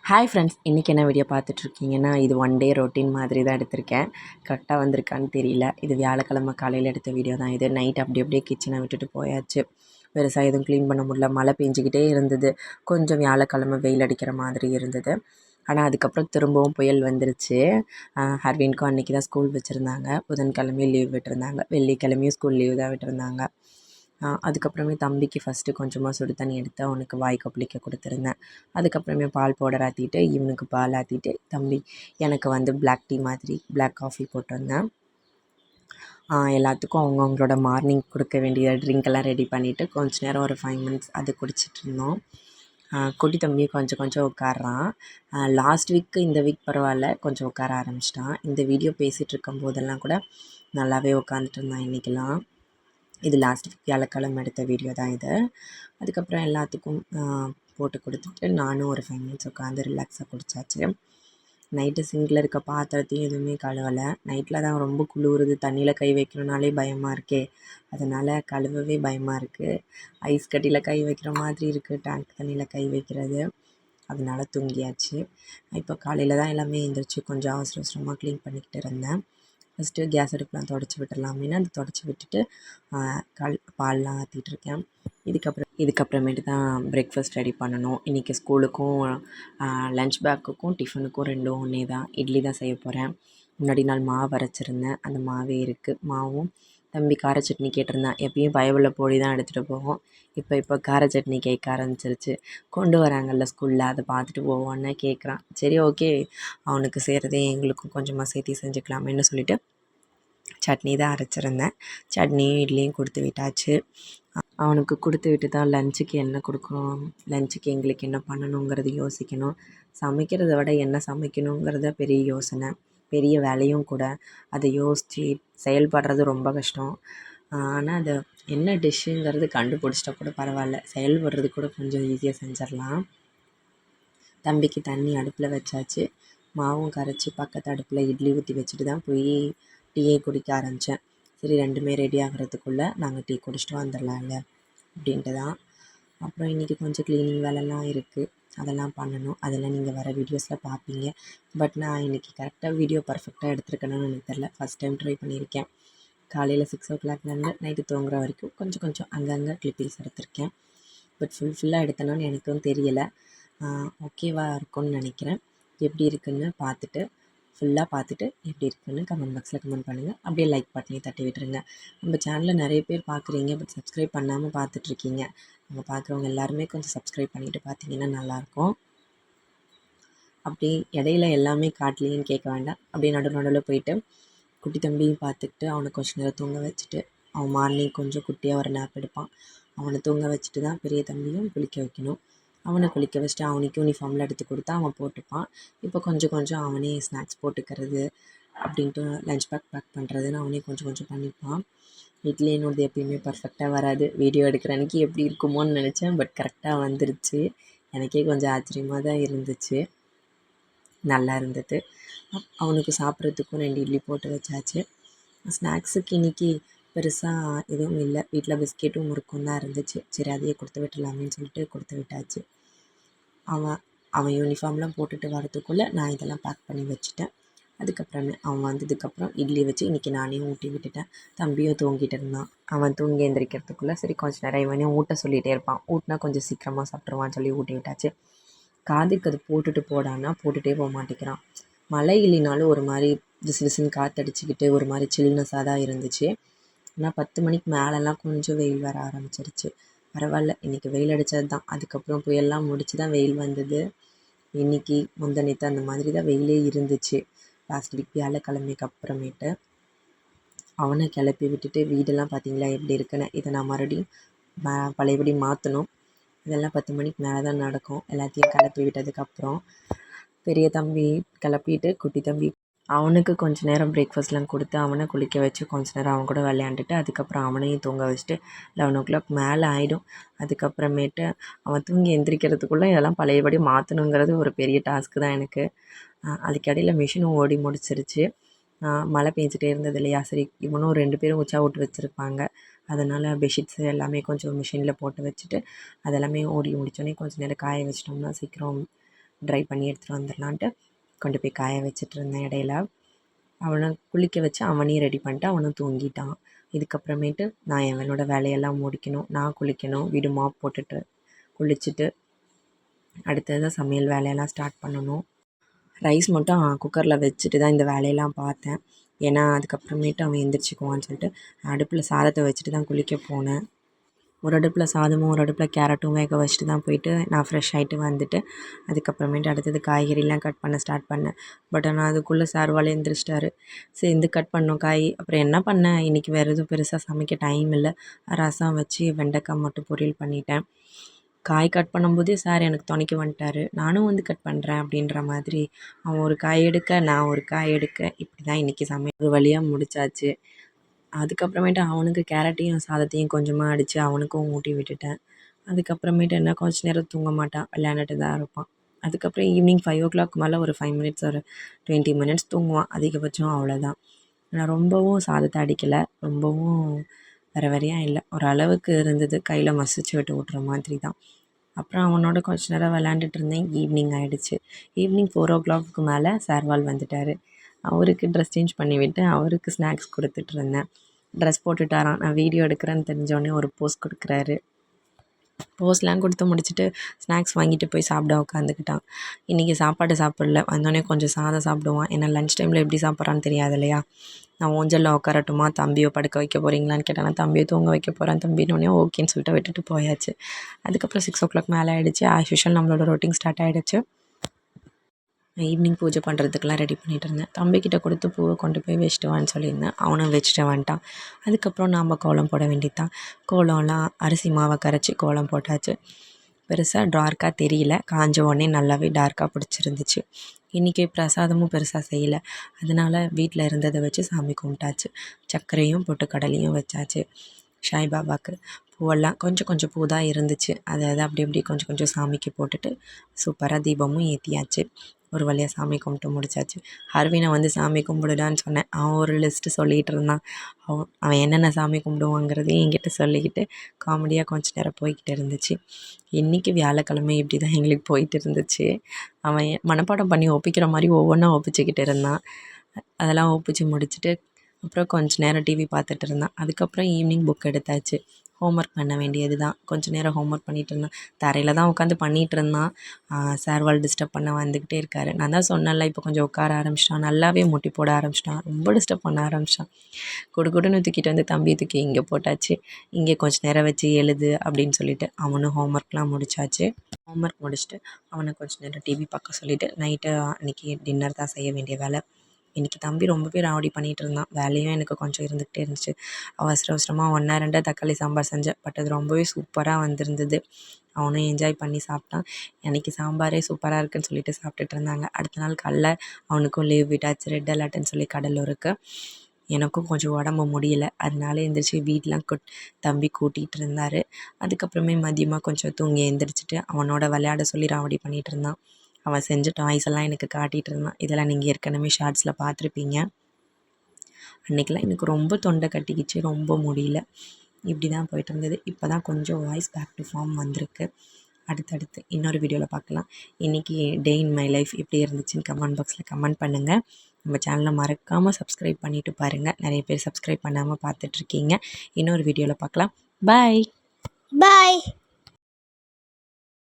Hi friends, இன்றைக்கி என்ன video பார்த்துட்ருக்கீங்கன்னா, இது ஒன் டே ரொட்டீன் மாதிரி தான் எடுத்திருக்கேன். கரெக்டாக வந்திருக்கான்னு தெரியல. இது வியாழக்கிழமை காலையில் எடுத்த வீடியோ தான் இது. நைட் அப்படி அப்படியே கிச்சனை விட்டுட்டு போயாச்சு. பெருசாக எதுவும் க்ளீன் பண்ண முடியல. மழை பெஞ்சிக்கிட்டே இருந்தது. கொஞ்சம் வியாழக்கிழமை வெயில் அடிக்கிற மாதிரி இருந்தது. ஆனால் அதுக்கப்புறம் திரும்பவும் புயல் வந்துருச்சு. ஹர்வின்க்கும் அன்றைக்கி தான் ஸ்கூல் வச்சுருந்தாங்க. புதன்கிழமையும் லீவ் விட்டுருந்தாங்க. வெள்ளிக்கிழமையும் ஸ்கூல் லீவ் தான் விட்டுருந்தாங்க. அதுக்கப்புறமே தம்பிக்கு ஃபஸ்ட்டு கொஞ்சமாக சுடு தண்ணி எடுத்து அவனுக்கு வாய் கொப்பளிக்க கொடுத்துருந்தேன். அதுக்கப்புறமே பால் பவுடர் ஆற்றிட்டு இவனுக்கு பால் ஆற்றிட்டு தம்பி எனக்கு வந்து பிளாக் டீ மாதிரி பிளாக் காஃபி போட்டு வந்தேன். எல்லாத்துக்கும் அவங்கவுங்களோட மார்னிங் கொடுக்க வேண்டிய ட்ரிங்க்கெல்லாம் ரெடி பண்ணிவிட்டு கொஞ்ச நேரம் ஒரு 5 மினிட்ஸ் அது குடிச்சிட்ருந்தோம். குட்டி தம்பியும் கொஞ்சம் கொஞ்சம் உட்கார்றான். லாஸ்ட் வீக்கு இந்த வீக் பரவாயில்ல, கொஞ்சம் உட்கார ஆரம்பிச்சிட்டான். இந்த வீடியோ பேசிகிட்டு இருக்கும் போதெல்லாம் கூட நல்லாவே உட்காந்துட்டு இருந்தான் இன்றைக்கெலாம். இது லாஸ்ட் வீக் வியாழக்கிழமை எடுத்த வீடியோ தான் இது. அதுக்கப்புறம் எல்லாத்துக்கும் போட்டு கொடுத்துட்டு நானும் ஒரு 5 மினிட்ஸ் உட்காந்து ரிலாக்ஸாக குடித்தாச்சு. நைட்டு சிங்கில் இருக்க பாத்திரத்தையும் எதுவுமே கழுவலை. நைட்டில் தான் ரொம்ப குளிருது, தண்ணியில் கை வைக்கணுன்னாலே பயமாக இருக்கே, அதனால் கழுவவே பயமாக இருக்குது. ஐஸ் கட்டியில் கை வைக்கிற மாதிரி இருக்குது டேங்க் தண்ணியில் கை வைக்கிறது. அதனால தூங்கியாச்சு. இப்போ காலையில் தான் எல்லாமே எழுந்திரிச்சு கொஞ்சம் அவசர அவசரமாக க்ளீன் பண்ணிக்கிட்டு இருந்தேன். ஃபஸ்ட்டு கேஸ் அடுப்பெலாம் தொடச்சி விட்டுடலாமேனு அதை தொடச்சி விட்டுட்டு பால்லாம் ஆற்றிட்டுருக்கேன். இதுக்கப்புறமேட்டு தான் பிரேக்ஃபாஸ்ட் ரெடி பண்ணணும். இன்றைக்கி ஸ்கூலுக்கும் லன்ச் பேக்குக்கும் டிஃபனுக்கும் ரெண்டும் ஒன்றே தான். இட்லி தான் செய்ய போகிறேன். முன்னாடி நாள் மாவு அரைச்சிருந்தேன், அந்த மாவே இருக்குது. மாவும் தம்பி கார சட்னி கேட்டிருந்தான். எப்பயும் பயவுள்ள பொடி தான் எடுத்துகிட்டு போவோம். இப்போ கார சட்னி கேட்க ஆரம்பிச்சிருச்சு. கொண்டு வராங்கல்ல ஸ்கூலில், அதை பார்த்துட்டு போவோன்னு கேட்குறான். சரி, ஓகே, அவனுக்கு செய்கிறதே எங்களுக்கும் கொஞ்சமாக சேர்த்து செஞ்சுக்கலாமேன்னு சொல்லிவிட்டு சட்னி தான் அரைச்சிருந்தேன். சட்னியும் இட்லியும் கொடுத்து விட்டாச்சு. அவனுக்கு கொடுத்து விட்டு தான் லஞ்சுக்கு என்ன கொடுக்கணும், லஞ்சுக்கு எங்களுக்கு என்ன பண்ணணுங்கிறது யோசிக்கணும். சமைக்கிறத விட என்ன சமைக்கணுங்கிறத பெரிய யோசனை, பெரிய வேலையும் கூட. அதை யோசித்து செயல்படுறது ரொம்ப கஷ்டம். ஆனால் அதை என்ன டிஷ்ஷுங்கிறது கண்டுபிடிச்சிட்டா கூட பரவாயில்ல, செயல்படுறது கூட கொஞ்சம் ஈஸியாக செஞ்சிடலாம். தம்பிக்கு தண்ணி அடுப்பில் வச்சாச்சு. மாவும் கரைச்சி பக்கத்து அடுப்பில் இட்லி ஊற்றி வச்சுட்டு தான் போய் டீயே குடிக்க ஆரம்பித்தேன். சரி, ரெண்டுமே ரெடி ஆகிறதுக்குள்ளே நாங்கள் டீ குடிச்சிட்டு வந்துடலாம்ல அப்படின்ட்டு தான். அப்புறம் இன்றைக்கி கொஞ்சம் க்ளீனிங் வேலைலாம் இருக்குது, அதெல்லாம் பண்ணணும். அதெல்லாம் நீங்கள் வர வீடியோஸில் பார்ப்பீங்க. பட் நான் இன்றைக்கி கரெக்டாக வீடியோ பர்ஃபெக்டாக எடுத்துருக்கேன்னு எனக்கு தெரில. ஃபஸ்ட் டைம் ட்ரை பண்ணியிருக்கேன். காலையில் 6 o'clockலேருந்து நைட்டு தூங்குற வரைக்கும் கொஞ்சம் கொஞ்சம் அங்கங்கே கிளிப்பிங்ஸ் எடுத்திருக்கேன். பட் ஃபுல்லாக எடுத்தேனான்னு எனக்கும் தெரியலை. ஓகேவாக இருக்கும்னு நினைக்கிறேன். எப்படி இருக்குதுன்னு ஃபுல்லாக பார்த்துட்டு எப்படி இருக்குதுன்னு கமெண்ட் பாக்ஸில் கமெண்ட் பண்ணுங்கள். அப்படியே லைக் பட்டனையும் தட்டி விட்டுருங்க. நம்ம சேனலில் நிறைய பேர் பார்க்குறீங்க, பட் சப்ஸ்கிரைப் பண்ணாமல் பார்த்துட்ருக்கீங்க. நம்ம பார்க்குறவங்க எல்லாருமே கொஞ்சம் சப்ஸ்கிரைப் பண்ணிவிட்டு பார்த்தீங்கன்னா நல்லாயிருக்கும். அப்படி இடையில எல்லாமே காட்டலையேன்னு கேட்க வேண்டாம். அப்படியே நடுவில் போயிட்டு குட்டி தம்பியும் பார்த்துக்கிட்டு அவனை கொஞ்சம் நேரம் தூங்க வச்சுட்டு, அவன் மார்னிங் கொஞ்சம் குட்டியாக ஒரு நேப் எடுப்பான். அவனை தூங்க வச்சுட்டு தான் பெரிய தம்பியும் குளிக்க வைக்கணும். அவனை குளிக்க வச்சுட்டு அவனுக்கு யூனிஃபார்மில் எடுத்து கொடுத்தா அவன் போட்டுப்பான். இப்போ கொஞ்சம் கொஞ்சம் அவனே ஸ்நாக்ஸ் போட்டுக்கிறது அப்படின்ட்டு லஞ்ச் பேக் பண்ணுறதுன்னு அவனே கொஞ்சம் கொஞ்சம் பண்ணிப்பான். இட்லி என்னோடது எப்பயுமே பர்ஃபெக்டாக வராது. வீடியோ எடுக்கிற அன்றைக்கி எப்படி இருக்குமோன்னு நினச்சேன், பட் கரெக்டாக வந்துருச்சு. எனக்கே கொஞ்சம் ஆச்சரியமாக தான் இருந்துச்சு. நல்லா இருந்தது. அவனுக்கு சாப்பிட்றதுக்கும் 2 இட்லி போட்டு வச்சாச்சு. ஸ்நாக்ஸுக்கு இன்றைக்கி பெருசாக எதுவும் இல்லை. வீட்டில் பிஸ்கெட்டும் முறுக்கும் தான் இருந்துச்சு. சரி, அதையே கொடுத்து விட்டுலாமேன்னு சொல்லிட்டு கொடுத்து விட்டாச்சு. அவன் யூனிஃபார்ம்லாம் போட்டுட்டு வரத்துக்குள்ளே நான் இதெல்லாம் பேக் பண்ணி வச்சுட்டேன். அதுக்கப்புறமே அவன் வந்ததுக்கப்புறம் இட்லி வச்சு இன்றைக்கி நானே ஊட்டி விட்டுட்டேன். தம்பியும் தூங்கிட்டு இருந்தான். அவன் தூங்கி எழுந்திரிக்கிறதுக்குள்ளே சரி கொஞ்சம் நேரம் இவனையும் ஊட்ட சொல்லிகிட்டே இருப்பான். ஊட்டினா கொஞ்சம் சீக்கிரமாக சாப்பிட்ருவான்னு சொல்லி ஊட்டி விட்டாச்சு. காதுக்கு அது போட்டுட்டு போடான்னா போட்டுகிட்டே போக மாட்டேங்கிறான். மழை இல்லைனாலும் ஒரு மாதிரி விசு விசுன்னு காற்றடிச்சிக்கிட்டு ஒரு மாதிரி சில்னஸாக தான் இருந்துச்சு. ஆனால் 10 மணிக்கு மேலெலாம் கொஞ்சம் வெயில் வர ஆரம்பிச்சிருச்சு. பரவாயில்ல, இன்றைக்கி வெயில் அடித்தது தான். அதுக்கப்புறம் புயல்லாம் முடிச்சு தான் வெயில் வந்தது. இன்றைக்கி முந்தா அந்த மாதிரி தான் வெயிலே இருந்துச்சு. லாஸ்ட் வீக் வியாழக்கிழமைக்கு அப்புறமேட்டு அவனை கிளப்பி விட்டுட்டு வீடெல்லாம் பார்த்திங்களா எப்படி இருக்குன்னு. இதை நான் மறுபடியும் பழையபடி மாற்றணும். இதெல்லாம் 10 மணிக்கு மேலே தான் நடக்கும். எல்லாத்தையும் கிளப்பி விட்டதுக்கப்புறம் பெரிய தம்பி கிளப்பிட்டு குட்டி தம்பி அவனுக்கு கொஞ்சம் நேரம் பிரேக்ஃபாஸ்ட்லாம் கொடுத்து அவனை குளிக்க வச்சு கொஞ்சம் நேரம் அவன் கூட விளையாண்டுட்டு அதுக்கப்புறம் அவனையும் தூங்க வச்சுட்டு 11 o'clock மேலே ஆகிடும். அதுக்கப்புறமேட்டு அவன் தூங்கி எந்திரிக்கிறதுக்குள்ளே இதெல்லாம் பழையபடி மாற்றணுங்கிறது ஒரு பெரிய டாஸ்க்கு தான் எனக்கு. அதுக்கடையில் மிஷினும் ஓடி முடிச்சிருச்சு. மழை பெஞ்சிட்டே இருந்தது இல்லையா, சரி இவனும் 2 பேரும் உச்சா விட்டு வச்சுருப்பாங்க. அதனால் பெட்ஷீட்ஸு எல்லாமே கொஞ்சம் மிஷினில் போட்டு வச்சுட்டு அதெல்லாமே ஓடி முடித்தோடனே கொஞ்சம் நேரம் காய வச்சிட்டோம்னா சீக்கிரம் ட்ரை பண்ணி எடுத்துகிட்டு வந்துடலான்ட்டு கொண்டு போய் காய வச்சுட்டு இருந்தேன். இடையில அவனை குளிக்க வச்சு அவனையும் ரெடி பண்ணிட்டு அவனும் தூங்கிட்டான். இதுக்கப்புறமேட்டு நான் என்னோட வேலையெல்லாம் முடிக்கணும். நான் குளிக்கணும், வீடு மாப் போட்டுட்டு குளிச்சுட்டு அடுத்தது தான் சமையல் வேலையெல்லாம் ஸ்டார்ட் பண்ணணும். ரைஸ் மட்டும் குக்கரில் வச்சுட்டு தான் இந்த வேலையெல்லாம் பார்த்தேன். ஏன்னா அதுக்கப்புறமேட்டு அவன் எந்திரிச்சிக்குவான்னு சொல்லிட்டு அடுப்பில் சாதத்தை வச்சுட்டு தான் குளிக்க போனேன். ஒரு அடுப்பில் சாதமும் ஒரு அடுப்பில் கேரட்டும் வேக வச்சுட்டு தான் போயிட்டு நான் ஃப்ரெஷ் ஆகிட்டு வந்துட்டு அதுக்கப்புறமேட்டு அடுத்தது காய்கறிலாம் கட் பண்ண ஸ்டார்ட் பண்ணேன். பட் ஆனால் அதுக்குள்ளே சார்வால் எந்திரிச்சிட்டாரு. சரி இந்த கட் பண்ணோம் காய். அப்புறம் என்ன பண்ணேன், இன்றைக்கி வேறு எதுவும் பெருசாக சமைக்க டைம் இல்லை. ரசம் வச்சு வெண்டைக்காய் மட்டும் பொரியல் பண்ணிட்டேன். காய் கட் பண்ணும்போதே சார் எனக்கு துணைக்கு வந்துட்டார். நானும் வந்து கட் பண்ணுறேன் அப்படின்ற மாதிரி. அவன் ஒரு காய் எடுக்க, நான் ஒரு காய் எடுக்க, இப்படி தான் இன்றைக்கி சமையல் ஒரு வழியாக முடிச்சாச்சு. அதுக்கப்புறமேட்டு அவனுக்கு கேரட்டையும் சாதத்தையும் கொஞ்சமாக அடித்து அவனுக்கும் ஊட்டி விட்டுட்டேன். அதுக்கப்புறமேட்டு என்ன கொஞ்ச நேரம் தூங்க மாட்டான், விளையாண்டுட்டு தான் இருப்பான். அதுக்கப்புறம் ஈவினிங் 5:00 மேலே ஒரு 5 மினிட்ஸ் ஒரு 20 மினிட்ஸ் தூங்குவான் அதிகபட்சம், அவ்வளோதான். நான் ரொம்பவும் சாதத்தை அடிக்கலை, ரொம்பவும் வரையாக இல்லை, ஓரளவுக்கு இருந்தது. கையில் மசிச்சு விட்டு விட்ற மாதிரி தான். அப்புறம் அவனோட கொஞ்ச நேரம் விளையாண்டுட்டு இருந்தேன். ஈவினிங் ஆகிடுச்சு. ஈவினிங் 4:00 மேலே சார்வால் வந்துட்டார். அவருக்கு ட்ரெஸ் சேஞ்ச் பண்ணிவிட்டு அவருக்கு ஸ்நாக்ஸ் கொடுத்துட்ருந்தேன். ட்ரெஸ் போட்டுட்டாராம். நான் வீடியோ எடுக்கிறேன்னு தெரிஞ்சோடனே ஒரு போஸ் கொடுக்குறாரு. போஸ்லாம் கொடுத்து முடிச்சுட்டு ஸ்நாக்ஸ் வாங்கிட்டு போய் சாப்பிட உட்காந்துக்கிட்டான். இன்றைக்கி சாப்பாடு சாப்பிடல, வந்தோடனே கொஞ்சம் சாதம் சாப்பிடுவான். ஏன்னா லன்ச் டைமில் எப்படி சாப்பிட்றான்னு தெரியாது இல்லையா. நான் ஊஞ்சலில் உட்காரட்டுமா, தம்பியை படுக்க வைக்க போகிறீங்களான்னு கேட்டேன்னா தம்பியை தூங்க வைக்க போகிறேன் தம்பினோடனே ஓகேன்னு சொல்லிட்டு விட்டுட்டு போயாச்சு. அதுக்கப்புறம் 6:00 மேலே ஆகிடுச்சு. ஆஸ் யூஷுவல் நம்மளோட ரொட்டீன் ஸ்டார்ட் ஆகிடுச்சு. ஈவினிங் பூஜை பண்ணுறதுக்கெலாம் ரெடி பண்ணிகிட்டு இருந்தேன். தம்பிக்கிட்ட கொடுத்து பூவை கொண்டு போய் வச்சுட்டு வான்னு சொல்லியிருந்தேன். அவனும் வச்சுட்டு வந்துட்டான். அதுக்கப்புறம் நாம் கோலம் போட வேண்டியதுதான். கோலம்லாம் அரிசி மாவை கரைச்சி கோலம் போட்டாச்சு. பெருசாக டார்க்காக தெரியல, காஞ்ச உடனே நல்லாவே டார்க்காக பிடிச்சிருந்துச்சு. இன்றைக்கி பிரசாதமும் பெருசாக செய்யலை, அதனால் வீட்டில் இருந்ததை வச்சு சாமி கும்பிட்டாச்சு. சர்க்கரையும் பொட்டுக்கடலையும் வச்சாச்சு. சாய்பாபாவுக்கு பூவெல்லாம் கொஞ்சம் கொஞ்சம் பூ தான் இருந்துச்சு. அதை அப்படி அப்படி கொஞ்சம் கொஞ்சம் சாமிக்கு போட்டுட்டு சூப்பராக தீபமும் ஏற்றியாச்சு. ஒரு வழியாக சாமி கும்பிட்டு முடிச்சாச்சு. ஹர்வினை வந்து சாமி கும்பிடுடான்னு சொன்னேன். அவன் ஒரு லிஸ்ட்டு சொல்லிகிட்டு இருந்தான். அவன் என்னென்ன சாமி கும்பிடுவாங்கிறதையும் என்கிட்ட சொல்லிக்கிட்டு காமெடியாக கொஞ்ச நேரம் போய்கிட்டு இருந்துச்சு. இன்றைக்கி வியாழக்கிழமை இப்படி தான் எங்களுக்கு போயிட்டு இருந்துச்சு. அவன் மனப்பாடம் பண்ணி ஒப்பிக்கிற மாதிரி ஒவ்வொன்றா ஒப்பிச்சிக்கிட்டு இருந்தான். அதெல்லாம் ஒப்பிச்சு முடிச்சுட்டு அப்புறம் கொஞ்ச நேரம் டிவி பார்த்துட்டு இருந்தான். அதுக்கப்புறம் ஈவினிங் புக் எடுத்தாச்சு. ஹோம்ஒர்க் பண்ண வேண்டியது தான். கொஞ்சம் நேரம் ஹோம்ஒர்க் பண்ணிகிட்டு இருந்தான். தரையில் தான் உட்காந்து பண்ணிகிட்டு இருந்தான். சார்வால் டிஸ்டர்ப் பண்ண வந்துக்கிட்டே இருக்கார். நான் தான் சொன்னேன்ல, இப்போ கொஞ்சம் உட்கார ஆரம்பிச்சிட்டான், நல்லாவே முட்டி போட ஆரம்பிச்சிட்டான், ரொம்ப டிஸ்டர்ப் பண்ண ஆரம்பிச்சிட்டான். குடுகுடுன்னு தூக்கிட்டு வந்து தம்பியை தூக்கி இங்கே போட்டாச்சு. இங்கே கொஞ்சம் நேரம் வச்சு எழுது அப்படின்னு சொல்லிட்டு அவனும் ஹோம்ஒர்க்லாம் முடிச்சாச்சு. ஹோம்ஒர்க் முடிச்சுட்டு அவனை கொஞ்சம் நேரம் டிவி பார்க்க சொல்லிவிட்டு நைட்டு அன்றைக்கி டின்னர் தான் செய்ய வேண்டிய வேலை. இன்றைக்கி தம்பி ரொம்பவே ராவடி பண்ணிகிட்டு இருந்தான். வேலையும் எனக்கு கொஞ்சம் இருந்துக்கிட்டே இருந்துச்சு. அவசர அவசரமாக 1 2 தக்காளி சாம்பார் செஞ்சேன். பட் அது ரொம்பவே சூப்பராக வந்திருந்தது. அவனும் என்ஜாய் பண்ணி சாப்பிட்டான். அன்றைக்கி சாம்பாரே சூப்பராக இருக்குதுன்னு சொல்லிட்டு சாப்பிட்டுட்டு இருந்தாங்க. அடுத்த நாள் காலைல அவனுக்கும் லீவ் விட்டாச்சு, ரெட் அலர்ட்டுன்னு சொல்லி கடலூருக்கு. எனக்கும் கொஞ்சம் உடம்பு முடியல, அதனால எழுந்திரிச்சி வீடெலாம் தம்பி கூட்டிகிட்டு இருந்தார். அதுக்கப்புறமே மதியமாக கொஞ்சம் தூங்கி எழுந்திரிச்சிட்டு அவனோட விளையாட சொல்லி ராவடி பண்ணிகிட்டு இருந்தான். அவன் செஞ்ச டாய்ஸ் எல்லாம் எனக்கு காட்டிகிட்டு இருந்தான். இதெல்லாம் நீங்கள் ஏற்கனவே ஷார்ட்ஸில் பார்த்துருப்பீங்க. அன்றைக்கெலாம் எனக்கு ரொம்ப தொண்டை கட்டிக்கிச்சு, ரொம்ப முடியல. இப்படி தான் போயிட்டு இருந்தது. இப்போ தான் கொஞ்சம் வாய்ஸ் பேக் டு ஃபார்ம் வந்திருக்கு. அடுத்தடுத்து இன்னொரு வீடியோவில் பார்க்கலாம். இன்றைக்கி டே இன் மை லைஃப் எப்படி இருந்துச்சுன்னு கமெண்ட் பாக்ஸில் கமெண்ட் பண்ணுங்கள். நம்ம சேனலை மறக்காமல் சப்ஸ்கிரைப் பண்ணிவிட்டு பாருங்கள். நிறைய பேர் சப்ஸ்கிரைப் பண்ணாமல் பார்த்துட்ருக்கீங்க. இன்னொரு வீடியோவில் பார்க்கலாம். பாய்.